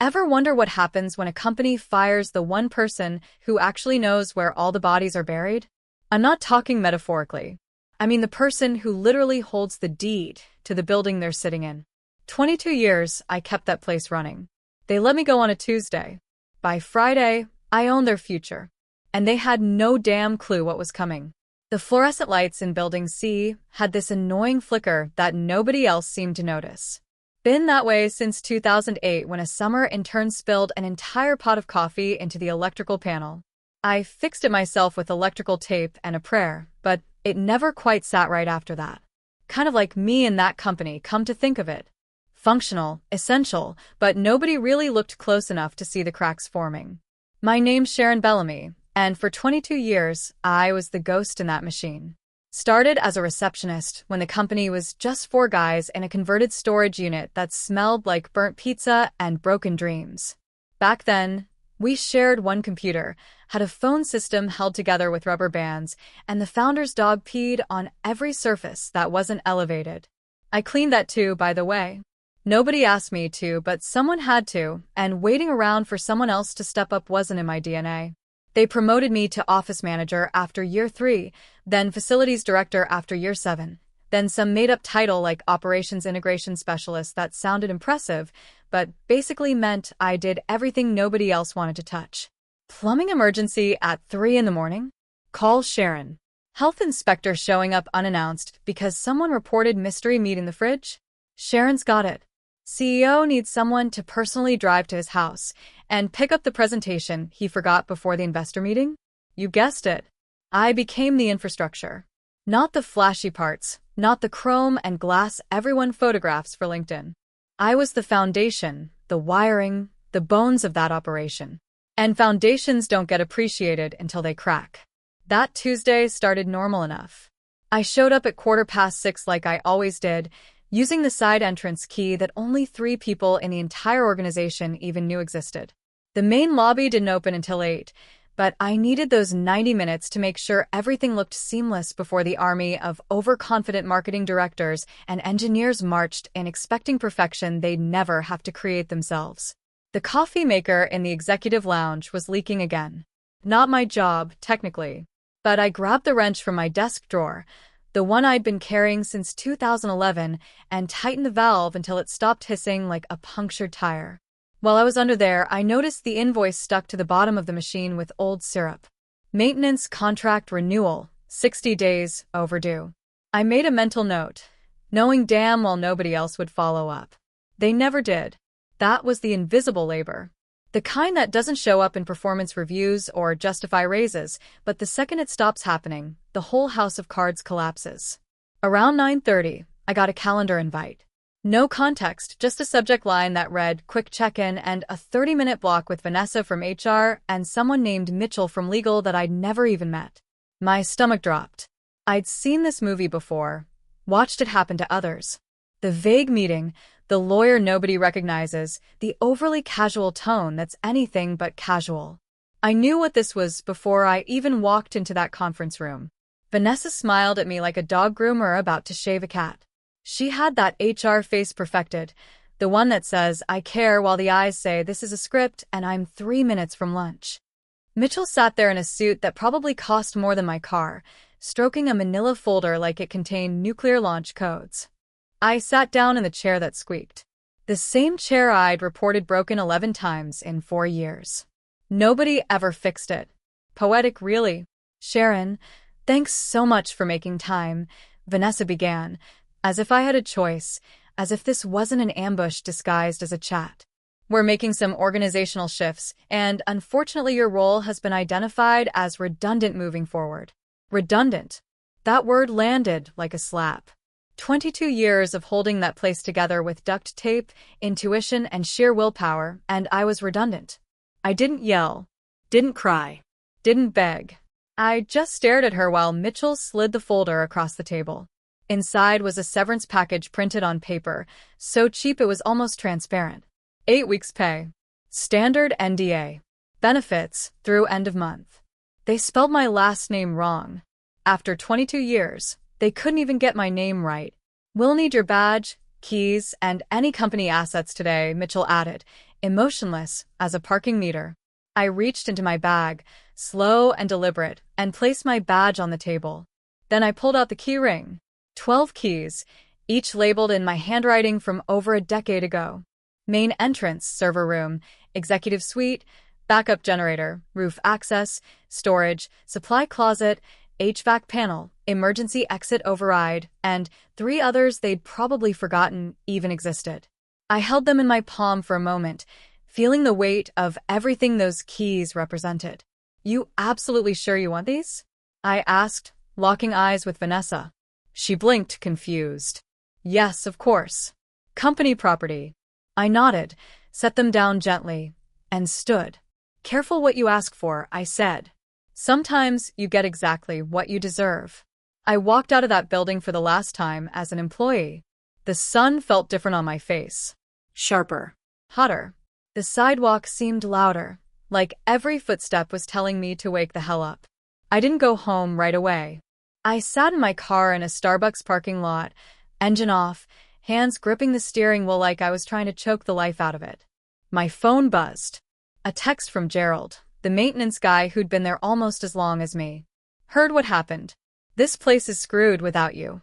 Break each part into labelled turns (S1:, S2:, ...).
S1: Ever wonder what happens when a company fires the one person who actually knows where all the bodies are buried? I'm not talking metaphorically. I mean the person who literally holds the deed to the building they're sitting in. 22 years, I kept that place running. They let me go on a Tuesday. By Friday, I owned their future. And they had no damn clue what was coming. The fluorescent lights in Building C had this annoying flicker that nobody else seemed to notice. Been that way since 2008 when a summer intern spilled an entire pot of coffee into the electrical panel. I fixed it myself with electrical tape and a prayer, but it never quite sat right after that. Kind of like me and that company, come to think of it. Functional, essential, but nobody really looked close enough to see the cracks forming. My name's Sharon Bellamy, and for 22 years, I was the ghost in that machine. Started as a receptionist when the company was just 4 guys in a converted storage unit that smelled like burnt pizza and broken dreams. Back then, we shared one computer, had a phone system held together with rubber bands, and the founder's dog peed on every surface that wasn't elevated. I cleaned that too, by the way. Nobody asked me to, but someone had to, and waiting around for someone else to step up wasn't in my DNA. They promoted me to office manager after year 3, then facilities director after year 7, then some made-up title like operations integration specialist that sounded impressive, but basically meant I did everything nobody else wanted to touch. Plumbing emergency at 3 in the morning? Call Sharon. Health inspector showing up unannounced because someone reported mystery meat in the fridge? Sharon's got it. CEO needs someone to personally drive to his house and pick up the presentation he forgot before the investor meeting? You guessed it. I became the infrastructure. Not the flashy parts, not the chrome and glass everyone photographs for LinkedIn. I was the foundation, the wiring, the bones of that operation. And foundations don't get appreciated until they crack. That Tuesday started normal enough. I showed up at 6:15 like I always did, using the side entrance key that only 3 people in the entire organization even knew existed. The main lobby didn't open until 8, but I needed those 90 minutes to make sure everything looked seamless before the army of overconfident marketing directors and engineers marched in expecting perfection they'd never have to create themselves. The coffee maker in the executive lounge was leaking again. Not my job, technically, but I grabbed the wrench from my desk drawer, the one I'd been carrying since 2011, and tightened the valve until it stopped hissing like a punctured tire. While I was under there, I noticed the invoice stuck to the bottom of the machine with old syrup. Maintenance contract renewal, 60 days overdue. I made a mental note, knowing damn well nobody else would follow up. They never did. That was the invisible labor. The kind that doesn't show up in performance reviews or justify raises, but the second it stops happening, the whole house of cards collapses. Around 9:30, I got a calendar invite. No context, just a subject line that read, quick check-in and a 30-minute block with Vanessa from HR and someone named Mitchell from legal that I'd never even met. My stomach dropped. I'd seen this movie before, watched it happen to others. The vague meeting, the lawyer nobody recognizes, the overly casual tone that's anything but casual. I knew what this was before I even walked into that conference room. Vanessa smiled at me like a dog groomer about to shave a cat. She had that HR face perfected, the one that says, I care, while the eyes say, this is a script and I'm 3 minutes from lunch. Mitchell sat there in a suit that probably cost more than my car, stroking a manila folder like it contained nuclear launch codes. I sat down in the chair that squeaked. The same chair I'd reported broken 11 times in 4 years. Nobody ever fixed it. Poetic, really. Sharon, thanks so much for making time, Vanessa began, as if I had a choice, as if this wasn't an ambush disguised as a chat. We're making some organizational shifts, and unfortunately your role has been identified as redundant moving forward. Redundant. That word landed like a slap. 22 years of holding that place together with duct tape, intuition, and sheer willpower, and I was redundant. I didn't yell, didn't cry, didn't beg. I just stared at her while Mitchell slid the folder across the table. Inside was a severance package printed on paper, so cheap it was almost transparent. 8 weeks' pay. Standard NDA. Benefits through end of month. They spelled my last name wrong. After 22 years, they couldn't even get my name right. We'll need your badge, keys, and any company assets today, Mitchell added, emotionless as a parking meter. I reached into my bag, slow and deliberate, and placed my badge on the table. Then I pulled out the key ring. 12 keys, each labeled in my handwriting from over a decade ago. Main entrance, server room, executive suite, backup generator, roof access, storage, supply closet, HVAC panel, emergency exit override, and 3 others they'd probably forgotten even existed. I held them in my palm for a moment, feeling the weight of everything those keys represented. "You absolutely sure you want these?" I asked, locking eyes with Vanessa. She blinked, confused. "Yes, of course. Company property." I nodded, set them down gently, and stood. "Careful what you ask for," I said. "Sometimes you get exactly what you deserve." I walked out of that building for the last time as an employee. The sun felt different on my face. Sharper. Hotter. The sidewalk seemed louder, like every footstep was telling me to wake the hell up. I didn't go home right away. I sat in my car in a Starbucks parking lot, engine off, hands gripping the steering wheel like I was trying to choke the life out of it. My phone buzzed. A text from Gerald, the maintenance guy who'd been there almost as long as me. "Heard what happened. This place is screwed without you."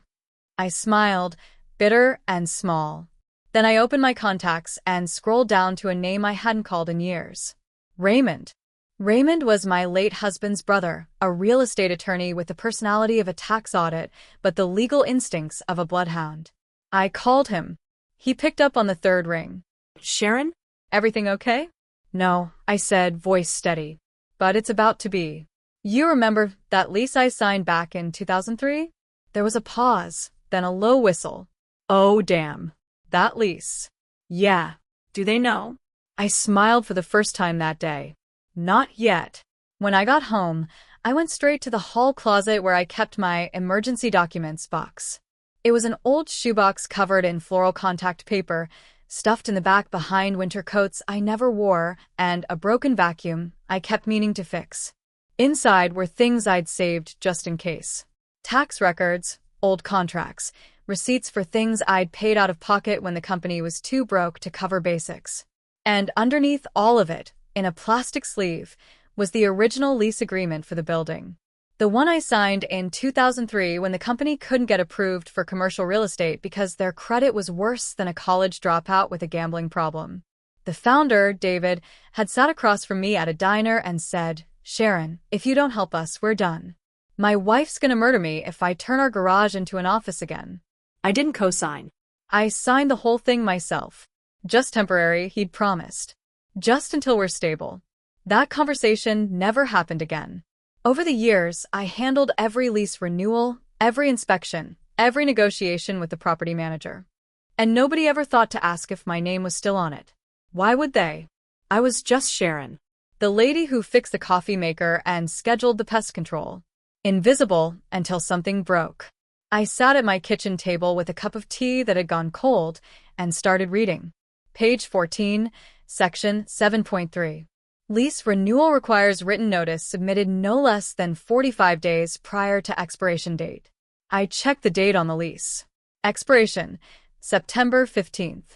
S1: I smiled, bitter and small. Then I opened my contacts and scrolled down to a name I hadn't called in years. Raymond. Raymond was my late husband's brother, a real estate attorney with the personality of a tax audit, but the legal instincts of a bloodhound. I called him. He picked up on the 3rd ring. "Sharon? Everything okay?" "No," I said, voice steady. "But it's about to be. You remember that lease I signed back in 2003? There was a pause, then a low whistle. "Oh, damn. That lease." "Yeah. Do they know?" I smiled for the first time that day. "Not yet." When I got home, I went straight to the hall closet where I kept my emergency documents box. It was an old shoebox covered in floral contact paper, stuffed in the back behind winter coats I never wore, and a broken vacuum I kept meaning to fix. Inside were things I'd saved just in case. Tax records, old contracts, receipts for things I'd paid out of pocket when the company was too broke to cover basics. And underneath all of it, in a plastic sleeve, was the original lease agreement for the building. The one I signed in 2003 when the company couldn't get approved for commercial real estate because their credit was worse than a college dropout with a gambling problem. The founder, David, had sat across from me at a diner and said, "Sharon, if you don't help us, we're done. My wife's gonna murder me if I turn our garage into an office again." I didn't co-sign. I signed the whole thing myself. Just temporary, he'd promised. Just until we're stable. That conversation never happened again. Over the years, I handled every lease renewal, every inspection, every negotiation with the property manager. And nobody ever thought to ask if my name was still on it. Why would they? I was just Sharon, the lady who fixed the coffee maker and scheduled the pest control. Invisible until something broke. I sat at my kitchen table with a cup of tea that had gone cold and started reading. Page 14, section 7.3. Lease renewal requires written notice submitted no less than 45 days prior to expiration date. I checked the date on the lease. Expiration, September 15th.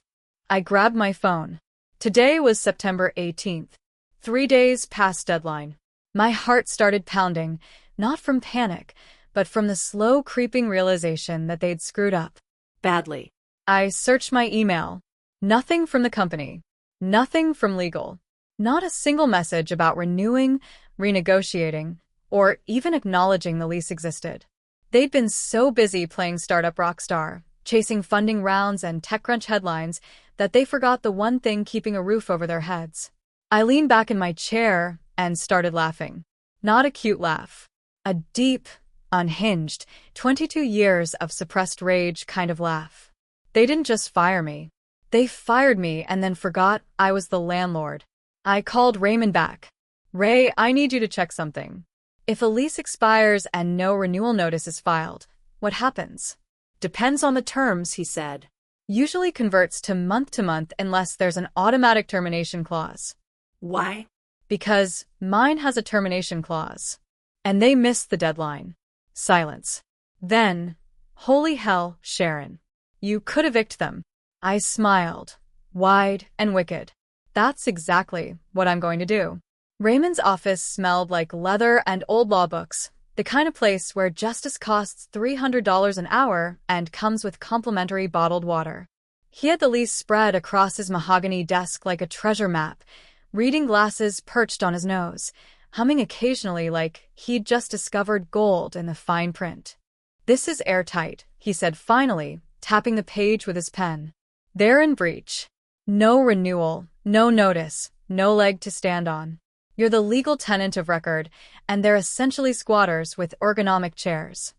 S1: I grabbed my phone. Today was September 18th. 3 days past deadline. My heart started pounding, not from panic, but from the slow creeping realization that they'd screwed up. Badly. I searched my email. Nothing from the company. Nothing from legal. Not a single message about renewing, renegotiating, or even acknowledging the lease existed. They'd been so busy playing startup rockstar, chasing funding rounds and TechCrunch headlines, that they forgot the one thing keeping a roof over their heads. I leaned back in my chair and started laughing. Not a cute laugh. A deep, unhinged, 22 years of suppressed rage kind of laugh. They didn't just fire me. They fired me and then forgot I was the landlord. I called Raymond back. "Ray, I need you to check something. If a lease expires and no renewal notice is filed, what happens?" "Depends on the terms," he said. "Usually converts to month unless there's an automatic termination clause." "Why?" "Because mine has a termination clause. And they missed the deadline." Silence. Then, "Holy hell, Sharon. You could evict them." I smiled, wide and wicked. That's exactly what I'm going to do. Raymond's office smelled like leather and old law books, the kind of place where justice costs $300 an hour and comes with complimentary bottled water. He had the lease spread across his mahogany desk like a treasure map, reading glasses perched on his nose, humming occasionally like he'd just discovered gold in the fine print. "This is airtight," he said finally, tapping the page with his pen. "They're in breach. No renewal, no notice, no leg to stand on. You're the legal tenant of record, and they're essentially squatters with ergonomic chairs."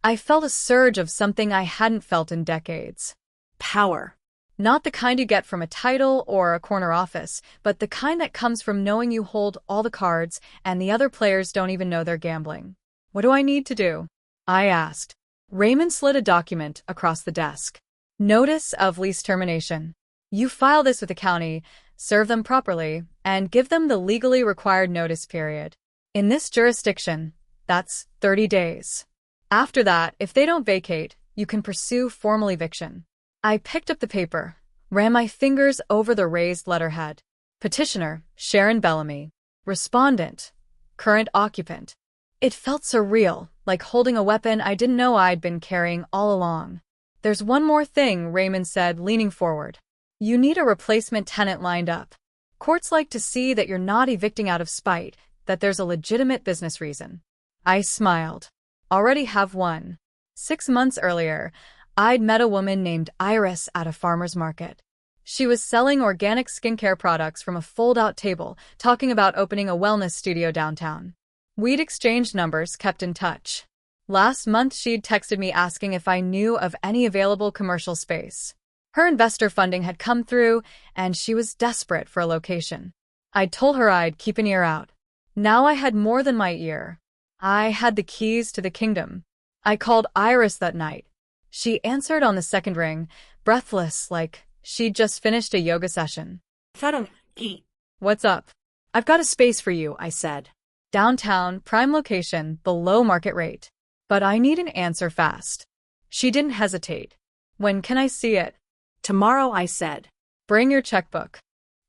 S1: I felt a surge of something I hadn't felt in decades. Power. Not the kind you get from a title or a corner office, but the kind that comes from knowing you hold all the cards and the other players don't even know they're gambling. "What do I need to do?" I asked. Raymond slid a document across the desk. "Notice of lease termination. You file this with the county, serve them properly, and give them the legally required notice period. In this jurisdiction, that's 30 days. After that, if they don't vacate, you can pursue formal eviction." I picked up the paper, ran my fingers over the raised letterhead. Petitioner, Sharon Bellamy. Respondent, current occupant. It felt surreal, like holding a weapon I didn't know I'd been carrying all along. "There's one more thing," Raymond said, leaning forward. "You need a replacement tenant lined up. Courts like to see that you're not evicting out of spite, that there's a legitimate business reason." I smiled. "Already have one." 6 months earlier, I'd met a woman named Iris at a farmer's market. She was selling organic skincare products from a fold-out table, talking about opening a wellness studio downtown. We'd exchanged numbers, kept in touch. Last month, she'd texted me asking if I knew of any available commercial space. Her investor funding had come through, and she was desperate for a location. I told her I'd keep an ear out. Now I had more than my ear. I had the keys to the kingdom. I called Iris that night. She answered on the second ring, breathless, like she'd just finished a yoga session. "What's up?" "I've got a space for you," I said. "Downtown, prime location, below market rate. But I need an answer fast." She didn't hesitate. "When can I see it?" "Tomorrow," I said. "Bring your checkbook."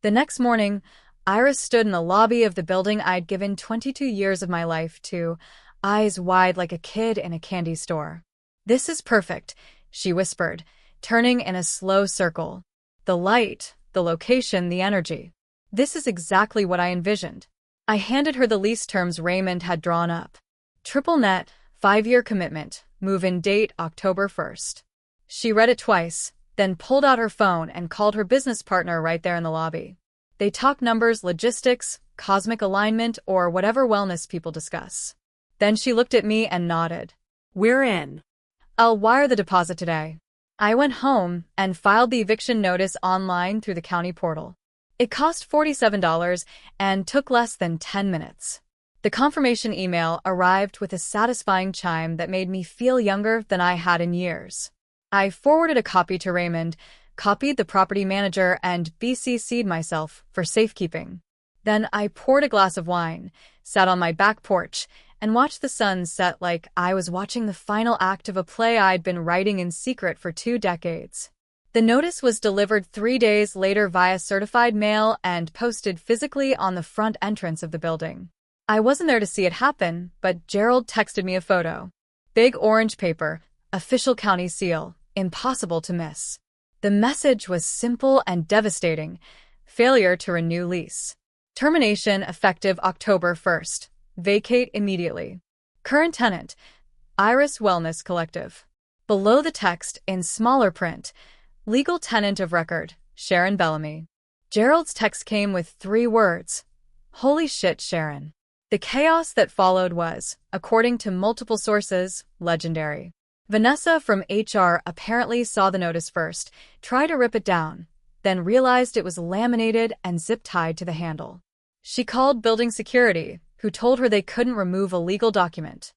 S1: The next morning, Iris stood in the lobby of the building I'd given 22 years of my life to, eyes wide like a kid in a candy store. "This is perfect," she whispered, turning in a slow circle. "The light, the location, the energy. This is exactly what I envisioned." I handed her the lease terms Raymond had drawn up. Triple net, 5-year commitment, move-in date October 1st. She read it twice, then pulled out her phone and called her business partner right there in the lobby. They talk numbers, logistics, cosmic alignment, or whatever wellness people discuss. Then she looked at me and nodded. "We're in. I'll wire the deposit today." I went home and filed the eviction notice online through the county portal. It cost $47 and took less than 10 minutes. The confirmation email arrived with a satisfying chime that made me feel younger than I had in years. I forwarded a copy to Raymond, copied the property manager, and BCC'd myself for safekeeping. Then I poured a glass of wine, sat on my back porch, and watched the sun set like I was watching the final act of a play I'd been writing in secret for 2 decades. The notice was delivered 3 days later via certified mail and posted physically on the front entrance of the building. I wasn't there to see it happen, but Gerald texted me a photo. Big orange paper, official county seal, impossible to miss. The message was simple and devastating. Failure to renew lease. Termination effective October 1st. Vacate immediately. Current tenant, Iris Wellness Collective. Below the text, in smaller print, legal tenant of record, Sharon Bellamy. Gerald's text came with 3 words. Holy shit, Sharon. The chaos that followed was, according to multiple sources, legendary. Vanessa from HR apparently saw the notice first, tried to rip it down, then realized it was laminated and zip-tied to the handle. She called building security, who told her they couldn't remove a legal document.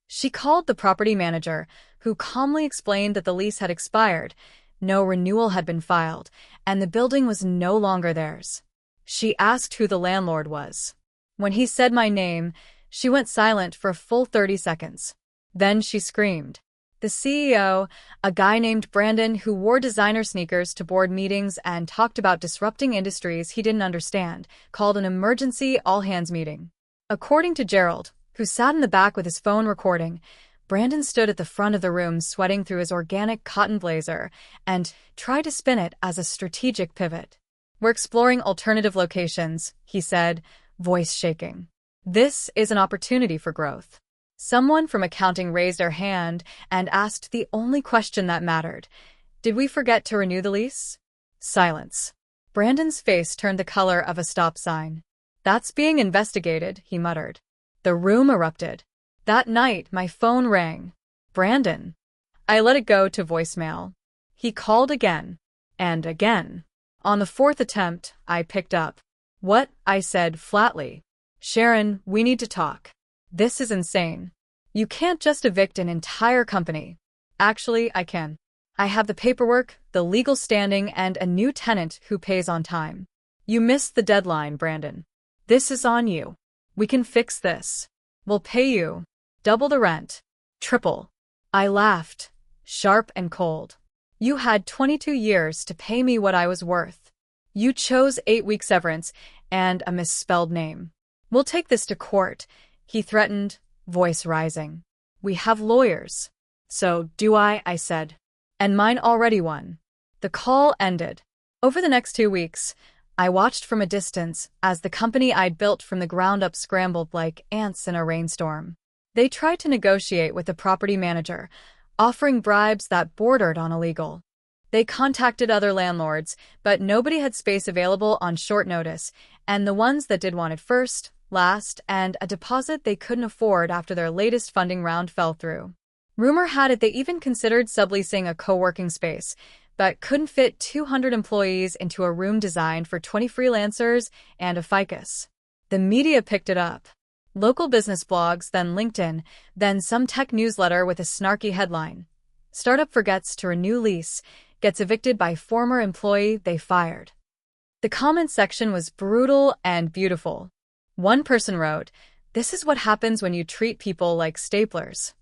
S1: She called the property manager, who calmly explained that the lease had expired, no renewal had been filed, and the building was no longer theirs. She asked who the landlord was. When he said my name, she went silent for a full 30 seconds. Then she screamed. The CEO, a guy named Brandon who wore designer sneakers to board meetings and talked about disrupting industries he didn't understand, called an emergency all-hands meeting. According to Gerald, who sat in the back with his phone recording, Brandon stood at the front of the room sweating through his organic cotton blazer and tried to spin it as a strategic pivot. "We're exploring alternative locations," he said, voice shaking. "This is an opportunity for growth." Someone from accounting raised their hand and asked the only question that mattered. "Did we forget to renew the lease?" Silence. Brandon's face turned the color of a stop sign. "That's being investigated," he muttered. The room erupted. That night, my phone rang. "Brandon." I let it go to voicemail. He called again. And again. On the fourth attempt, I picked up. "What?" I said flatly. "Sharon, we need to talk. This is insane. You can't just evict an entire company." "Actually, I can. I have the paperwork, the legal standing, and a new tenant who pays on time." "You missed the deadline, Brandon. This is on you. We can fix this. We'll pay you double the rent. Triple." I laughed, sharp and cold. "You had 22 years to pay me what I was worth. You chose 8-week severance and a misspelled name. We'll take this to court," he threatened, voice rising. "We have lawyers." "So do I said. "And mine already won." The call ended. Over the next 2 weeks, I watched from a distance as the company I'd built from the ground up scrambled like ants in a rainstorm. They tried to negotiate with the property manager, offering bribes that bordered on illegal. They contacted other landlords, but nobody had space available on short notice, and the ones that did wanted first, last, and a deposit they couldn't afford after their latest funding round fell through. Rumor had it they even considered subleasing a co-working space, but couldn't fit 200 employees into a room designed for 20 freelancers and a ficus. The media picked it up. Local business blogs, then LinkedIn, then some tech newsletter with a snarky headline. "Startup forgets to renew lease, gets evicted by former employee they fired." The comment section was brutal and beautiful. One person wrote, "This is what happens when you treat people like staplers."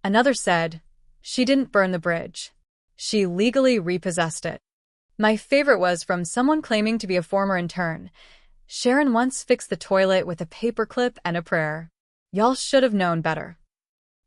S1: Another said, "She didn't burn the bridge. She legally repossessed it." My favorite was from someone claiming to be a former intern. "Sharon once fixed the toilet with a paperclip and a prayer. Y'all should have known better."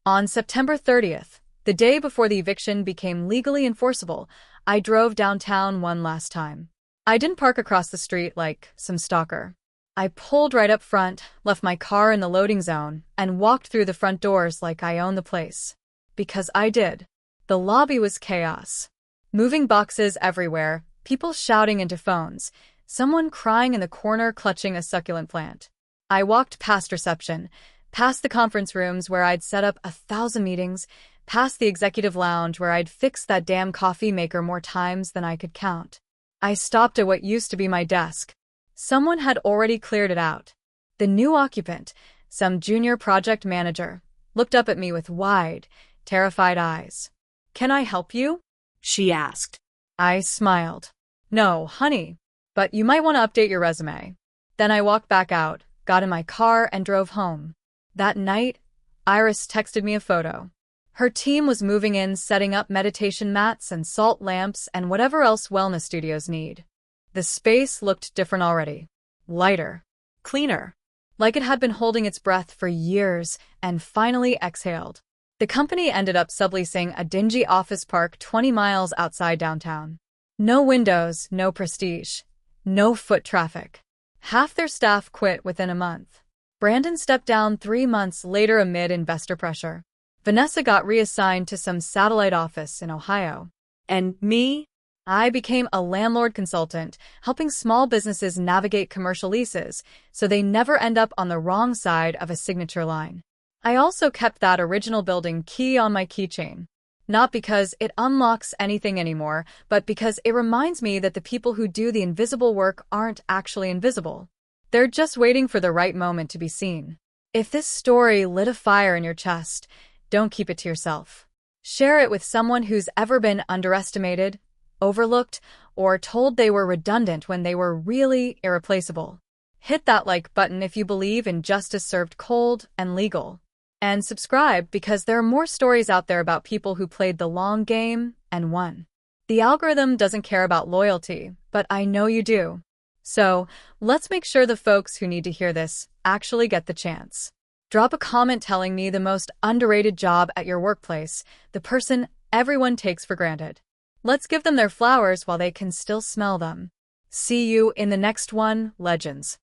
S1: On September 30th, the day before the eviction became legally enforceable, I drove downtown one last time. I didn't park across the street like some stalker. I pulled right up front, left my car in the loading zone, and walked through the front doors like I owned the place. Because I did. The lobby was chaos. Moving boxes everywhere, people shouting into phones, someone crying in the corner clutching a succulent plant. I walked past reception, past the conference rooms where I'd set up 1,000 meetings, past the executive lounge where I'd fixed that damn coffee maker more times than I could count. I stopped at what used to be my desk. Someone had already cleared it out. The new occupant, some junior project manager, looked up at me with wide, terrified eyes. "Can I help you?" she asked. I smiled. "No, honey, but you might want to update your resume." Then I walked back out, got in my car, and drove home. That night, Iris texted me a photo. Her team was moving in, setting up meditation mats and salt lamps and whatever else wellness studios need. The space looked different already. Lighter. Cleaner. Like it had been holding its breath for years and finally exhaled. The company ended up subleasing a dingy office park 20 miles outside downtown. No windows, no prestige. No foot traffic. Half their staff quit within a month. Brandon stepped down 3 months later amid investor pressure. Vanessa got reassigned to some satellite office in Ohio. And me? I became a landlord consultant, helping small businesses navigate commercial leases so they never end up on the wrong side of a signature line. I also kept that original building key on my keychain. Not because it unlocks anything anymore, but because it reminds me that the people who do the invisible work aren't actually invisible. They're just waiting for the right moment to be seen. If this story lit a fire in your chest, don't keep it to yourself. Share it with someone who's ever been underestimated, overlooked, or told they were redundant when they were really irreplaceable. Hit that like button if you believe in justice served cold and legal. And subscribe because there are more stories out there about people who played the long game and won. The algorithm doesn't care about loyalty, but I know you do. So, let's make sure the folks who need to hear this actually get the chance. Drop a comment telling me the most underrated job at your workplace, the person everyone takes for granted. Let's give them their flowers while they can still smell them. See you in the next one, legends.